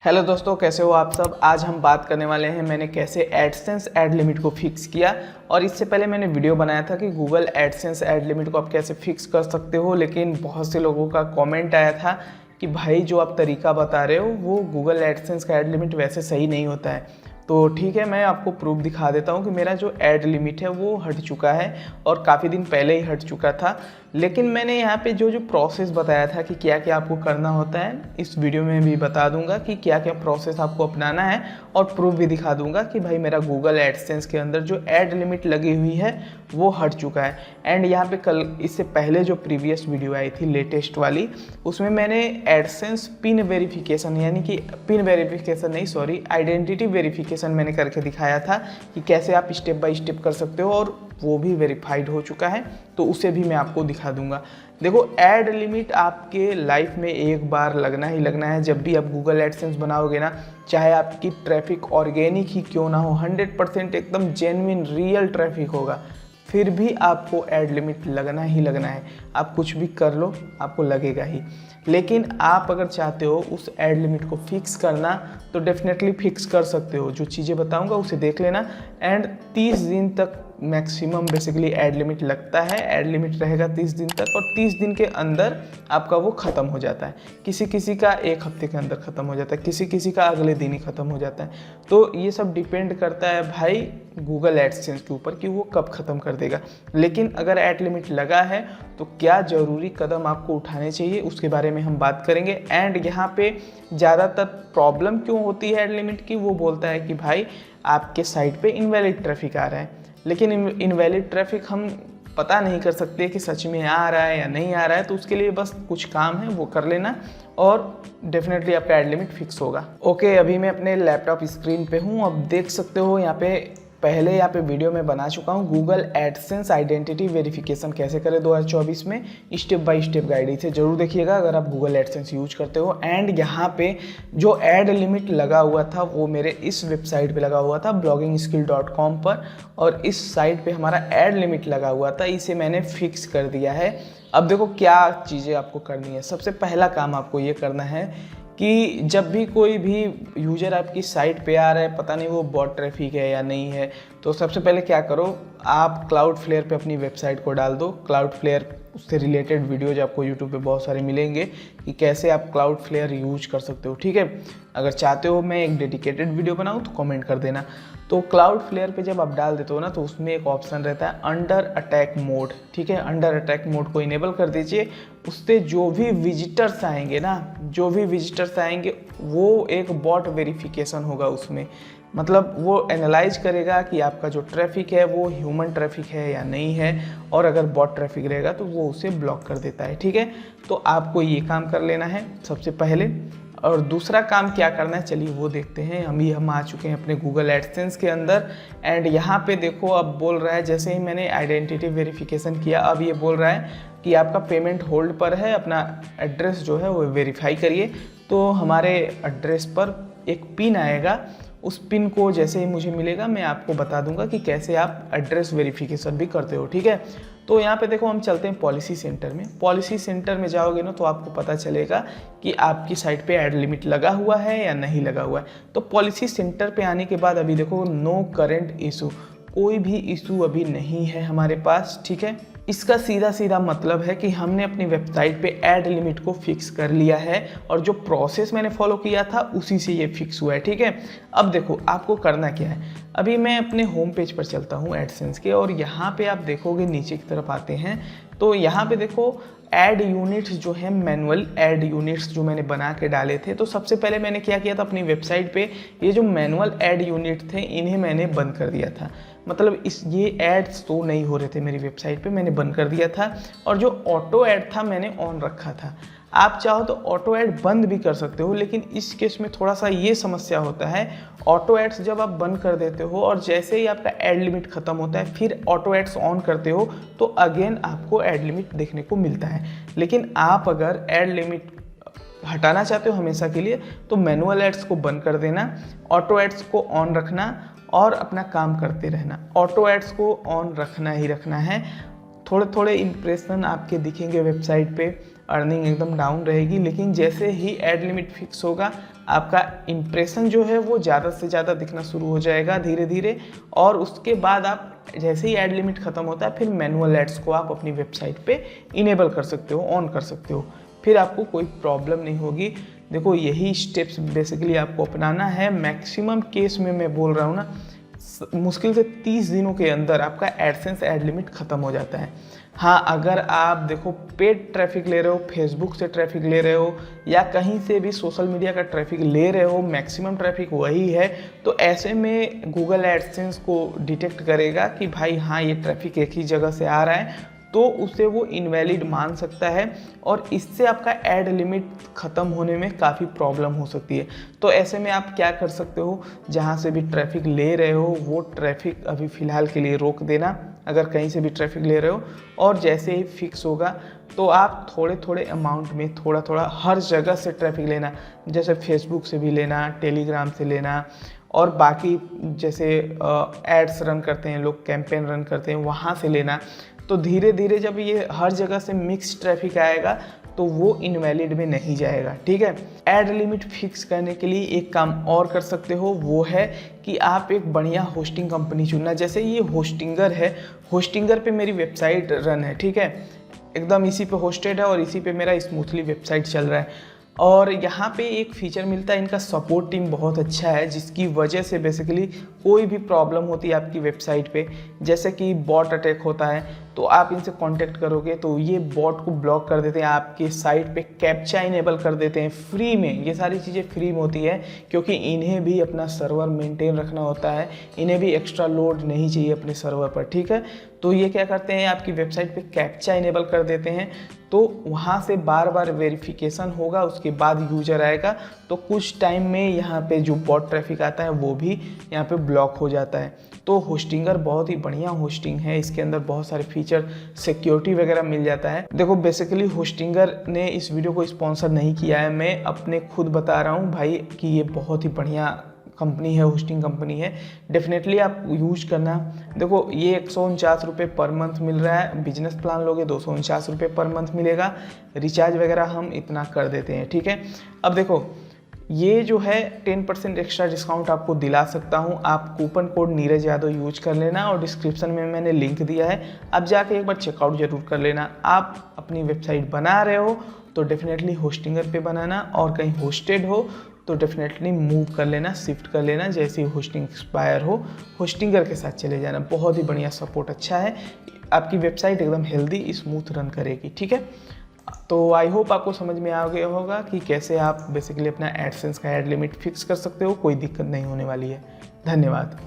Hello दोस्तों, कैसे हो आप सब। आज हम बात करने वाले हैं मैंने कैसे एडसेंस ऐड लिमिट को फिक्स किया। और इससे पहले मैंने वीडियो बनाया था कि गूगल एडसेंस ऐड लिमिट को आप कैसे फिक्स कर सकते हो, लेकिन बहुत से लोगों का कमेंट आया था कि भाई जो आप तरीका बता रहे हो वो गूगल एडसेंस का ऐड लिमिट वैसे सही नहीं होता है। तो ठीक है, मैं आपको प्रूफ दिखा देता हूँ कि मेरा जो ऐड लिमिट है वो हट चुका है और काफ़ी दिन पहले ही हट चुका था। लेकिन मैंने यहाँ पे जो जो प्रोसेस बताया था कि क्या क्या आपको करना होता है, इस वीडियो में भी बता दूंगा कि क्या क्या प्रोसेस आपको अपनाना है और प्रूफ भी दिखा दूंगा कि भाई मेरा गूगल एडसेंस के अंदर जो ऐड लिमिट लगी हुई है वो हट चुका है। एंड यहाँ पे कल इससे पहले जो प्रीवियस वीडियो आई थी लेटेस्ट वाली, उसमें मैंने एडसेंस पिन वेरिफिकेशन यानी कि पिन वेरिफिकेशन नहीं सॉरी आइडेंटिटी वेरिफिकेशन मैंने करके दिखाया था कि कैसे आप स्टेप बाय स्टेप कर सकते हो, और वो भी वेरीफाइड हो चुका है, तो उसे भी मैं आपको दिखा दूंगा। देखो, ऐड लिमिट आपके लाइफ में एक बार लगना ही लगना है। जब भी आप गूगल एडसेंस बनाओगे ना, चाहे आपकी ट्रैफिक ऑर्गेनिक ही क्यों ना हो, 100% एकदम जेन्युइन रियल ट्रैफिक होगा, फिर भी आपको ऐड लिमिट लगना ही लगना है। आप कुछ भी कर लो, आपको लगेगा ही। लेकिन आप अगर चाहते हो उस ऐड लिमिट को फिक्स करना, तो डेफिनेटली फिक्स कर सकते हो। जो चीज़ें बताऊंगा उसे देख लेना। एंड 30 दिन तक मैक्सिमम बेसिकली ऐड लिमिट लगता है। ऐड लिमिट रहेगा 30 दिन तक, और 30 दिन के अंदर आपका वो ख़त्म हो जाता है। किसी किसी का एक हफ्ते के अंदर ख़त्म हो जाता है, किसी किसी का अगले दिन ही ख़त्म हो जाता है। तो ये सब डिपेंड करता है भाई गूगल एडसेंस के ऊपर कि वो कब ख़त्म कर देगा। लेकिन अगर ऐड लिमिट लगा है तो क्या ज़रूरी कदम आपको उठाने चाहिए, उसके बारे में हम बात करेंगे। एंड यहाँ पे ज़्यादातर प्रॉब्लम क्यों होती है ऐड लिमिट की, वो बोलता है कि भाई आपके साइट पे इनवैलिड ट्रैफिक आ रहा है। लेकिन इनवैलिड ट्रैफिक हम पता नहीं कर सकते कि सच में आ रहा है या नहीं आ रहा है, तो उसके लिए बस कुछ काम है वो कर लेना और डेफिनेटली आपका ऐड लिमिट फिक्स होगा। ओके, अभी मैं अपने लैपटॉप स्क्रीन पे हूँ। अब देख सकते हो यहाँ पे पहले यहाँ पे वीडियो में बना चुका हूँ गूगल एडसेंस आइडेंटिटी वेरिफिकेशन कैसे करें 2024 में, स्टेप बाय स्टेप गाइड। इसे जरूर देखिएगा अगर आप गूगल एडसेंस यूज करते हो। एंड यहाँ पे जो ऐड लिमिट लगा हुआ था वो मेरे इस वेबसाइट पे लगा हुआ था bloggingskill.com पर, और इस साइट पे हमारा ऐड लिमिट लगा हुआ था। इसे मैंने फिक्स कर दिया है। अब देखो क्या चीज़ें आपको करनी है। सबसे पहला काम आपको ये करना है कि जब भी कोई भी यूज़र आपकी साइट पे आ रहा है, पता नहीं वो बॉट ट्रैफिक है या नहीं है, तो सबसे पहले क्या करो, आप क्लाउडफ्लेयर पे अपनी वेबसाइट को डाल दो। क्लाउडफ्लेयर उससे रिलेटेड वीडियोज आपको यूट्यूब पे बहुत सारे मिलेंगे कि कैसे आप क्लाउडफ्लेयर यूज कर सकते हो। ठीक है, अगर चाहते हो मैं एक डेडिकेटेड वीडियो बनाऊँ तो कमेंट कर देना। तो क्लाउडफ्लेयर पे जब आप डाल देते हो ना, तो उसमें एक ऑप्शन रहता है अंडर अटैक मोड। ठीक है, अंडर अटैक मोड को इनेबल कर दीजिए। उससे जो भी विजिटर्स आएंगे ना, जो भी विजिटर्स आएंगे वो एक बॉट वेरिफिकेशन होगा उसमें। मतलब वो एनालाइज करेगा कि आपका जो ट्रैफिक है वो ह्यूमन ट्रैफिक है या नहीं है, और अगर बॉट ट्रैफिक रहेगा तो वो उसे ब्लॉक कर देता है। ठीक है, तो आपको ये काम कर लेना है सबसे पहले। और दूसरा काम क्या करना है, चलिए वो देखते हैं। हम आ चुके हैं अपने गूगल एडसेंस के अंदर। एंड यहाँ पे देखो, अब बोल रहा है जैसे ही मैंने आइडेंटिटी वेरिफिकेशन किया, अब ये बोल रहा है कि आपका पेमेंट होल्ड पर है, अपना एड्रेस जो है वो वेरीफाई करिए। तो हमारे एड्रेस पर एक पिन आएगा, उस पिन को जैसे ही मुझे मिलेगा मैं आपको बता दूंगा कि कैसे आप एड्रेस वेरिफिकेशन भी करते हो। ठीक है, तो यहाँ पे देखो हम चलते हैं पॉलिसी सेंटर में। पॉलिसी सेंटर में जाओगे ना तो आपको पता चलेगा कि आपकी साइट पे ऐड लिमिट लगा हुआ है या नहीं लगा हुआ है। तो पॉलिसी सेंटर पे आने के बाद अभी देखो नो करंट इशू, कोई भी इशू अभी नहीं है हमारे पास। ठीक है, इसका सीधा सीधा मतलब है कि हमने अपनी वेबसाइट पे ऐड लिमिट को फिक्स कर लिया है, और जो प्रोसेस मैंने फॉलो किया था उसी से ये फिक्स हुआ है। ठीक है, अब देखो आपको करना क्या है। अभी मैं अपने होम पेज पर चलता हूँ एडसेंस के, और यहाँ पे आप देखोगे नीचे की तरफ आते हैं तो यहाँ पे देखो ऐड यूनिट्स जो है, मैनुअल ऐड यूनिट्स जो मैंने बना के डाले थे। तो सबसे पहले मैंने क्या किया था, अपनी वेबसाइट पे ये जो मैनुअल ऐड यूनिट थे इन्हें मैंने बंद कर दिया था। मतलब ये एड्स तो नहीं हो रहे थे मेरी वेबसाइट पे, मैंने बंद कर दिया था। और जो ऑटो ऐड था मैंने ऑन रखा था। आप चाहो तो ऑटो ऐड बंद भी कर सकते हो, लेकिन इस केस में थोड़ा सा ये समस्या होता है। ऑटो एड्स जब आप बंद कर देते हो और जैसे ही आपका ऐड लिमिट खत्म होता है फिर ऑटो एड्स ऑन करते हो तो अगेन आपको ऐड लिमिट देखने को मिलता है। लेकिन आप अगर ऐड लिमिट हटाना चाहते हो हमेशा के लिए तो मैनुअल एड्स को बंद कर देना, ऑटो एड्स को ऑन रखना और अपना काम करते रहना। ऑटो एड्स को ऑन रखना ही रखना है। थोड़े थोड़े इंप्रेशन आपके दिखेंगे वेबसाइट पे, अर्निंग एकदम डाउन रहेगी, लेकिन जैसे ही ऐड लिमिट फिक्स होगा आपका इम्प्रेशन जो है वो ज़्यादा से ज़्यादा दिखना शुरू हो जाएगा धीरे धीरे। और उसके बाद आप जैसे ही ऐड लिमिट ख़त्म होता है फिर मैनुअल एड्स को आप अपनी वेबसाइट पे इनेबल कर सकते हो, ऑन कर सकते हो, फिर आपको कोई प्रॉब्लम नहीं होगी। देखो यही स्टेप्स बेसिकली आपको अपनाना है। मैक्सिमम केस में मैं बोल रहा हूँ ना, मुश्किल से 30 दिनों के अंदर आपका एडसेंस ऐड लिमिट ख़त्म हो जाता है। हाँ, अगर आप देखो पेड ट्रैफिक ले रहे हो, फेसबुक से ट्रैफिक ले रहे हो या कहीं से भी सोशल मीडिया का ट्रैफिक ले रहे हो, मैक्सिमम ट्रैफिक वही है, तो ऐसे में गूगल एडसेंस को डिटेक्ट करेगा कि भाई हाँ ये ट्रैफिक एक ही जगह से आ रहा है, तो उसे वो इनवैलिड मान सकता है और इससे आपका ऐड लिमिट ख़त्म होने में काफ़ी प्रॉब्लम हो सकती है। तो ऐसे में आप क्या कर सकते हो, जहाँ से भी ट्रैफिक ले रहे हो वो ट्रैफिक अभी फ़िलहाल के लिए रोक देना, अगर कहीं से भी ट्रैफिक ले रहे हो, और जैसे ही फिक्स होगा तो आप थोड़े थोड़े अमाउंट में थोड़ा थोड़ा हर जगह से ट्रैफिक लेना, जैसे फेसबुक से भी लेना, टेलीग्राम से लेना, और बाकी जैसे एड्स रन करते हैं लोग, कैंपेन रन करते हैं, वहाँ से लेना। तो धीरे धीरे जब ये हर जगह से मिक्स ट्रैफिक आएगा तो वो इनवैलिड में नहीं जाएगा, ठीक है। ऐड लिमिट फिक्स करने के लिए एक काम और कर सकते हो, वो है कि आप एक बढ़िया होस्टिंग कंपनी चुनना। जैसे ये होस्टिंगर है, होस्टिंगर पे मेरी वेबसाइट रन है, ठीक है, एकदम इसी पे होस्टेड है और इसी पे मेरा स्मूथली वेबसाइट चल रहा है। और यहाँ पे एक फीचर मिलता है, इनका सपोर्ट टीम बहुत अच्छा है, जिसकी वजह से बेसिकली कोई भी प्रॉब्लम होती है आपकी वेबसाइट पे, जैसे कि बॉट अटैक होता है, तो आप इनसे कांटेक्ट करोगे तो ये बॉट को ब्लॉक कर देते हैं, आपके साइट पे कैप्चा इनेबल कर देते हैं फ्री में। ये सारी चीज़ें फ्री में होती है क्योंकि इन्हें भी अपना सर्वर मेंटेन रखना होता है, इन्हें भी एक्स्ट्रा लोड नहीं चाहिए अपने सर्वर पर, ठीक है। तो ये क्या करते हैं, आपकी वेबसाइट पे कैप्चा इनेबल कर देते हैं, तो वहाँ से बार बार वेरिफिकेशन होगा, उसके बाद यूजर आएगा, तो कुछ टाइम में यहाँ पे जो बॉट ट्रैफिक आता है वो भी यहाँ पे ब्लॉक हो जाता है। तो होस्टिंगर बहुत ही बढ़िया होस्टिंग है, इसके अंदर बहुत सारे फीचर, सिक्योरिटी वगैरह मिल जाता है। देखो बेसिकली होस्टिंगर ने इस वीडियो को स्पॉन्सर नहीं किया है, मैं अपने खुद बता रहा हूँ भाई कि ये बहुत ही बढ़िया कंपनी है, होस्टिंग कंपनी है, डेफिनेटली आप यूज करना। देखो ये 149 रुपये पर मंथ मिल रहा है, बिजनेस प्लान लोगे 249 रुपये पर मंथ मिलेगा, रिचार्ज वगैरह हम इतना कर देते हैं, ठीक है। अब देखो ये जो है 10% एक्स्ट्रा डिस्काउंट आपको दिला सकता हूँ, आप coupon code Neeraj Yadav use कर लेना और डिस्क्रिप्शन में मैंने लिंक दिया है, अब जाके एक बार चेकआउट जरूर कर लेना। आप अपनी वेबसाइट बना रहे हो तो डेफिनेटली होस्टिंगर पे बनाना, और कहीं होस्टेड हो तो डेफिनेटली मूव कर लेना, शिफ्ट कर लेना, जैसे ही होस्टिंग एक्सपायर हो होस्टिंगर के साथ चले जाना। बहुत ही बढ़िया सपोर्ट अच्छा है, आपकी वेबसाइट एकदम हेल्दी स्मूथ रन करेगी, ठीक है। तो आई होप आपको समझ में आ गया होगा कि कैसे आप बेसिकली अपना एडसेंस का ऐड लिमिट फिक्स कर सकते हो, कोई दिक्कत नहीं होने वाली है। धन्यवाद।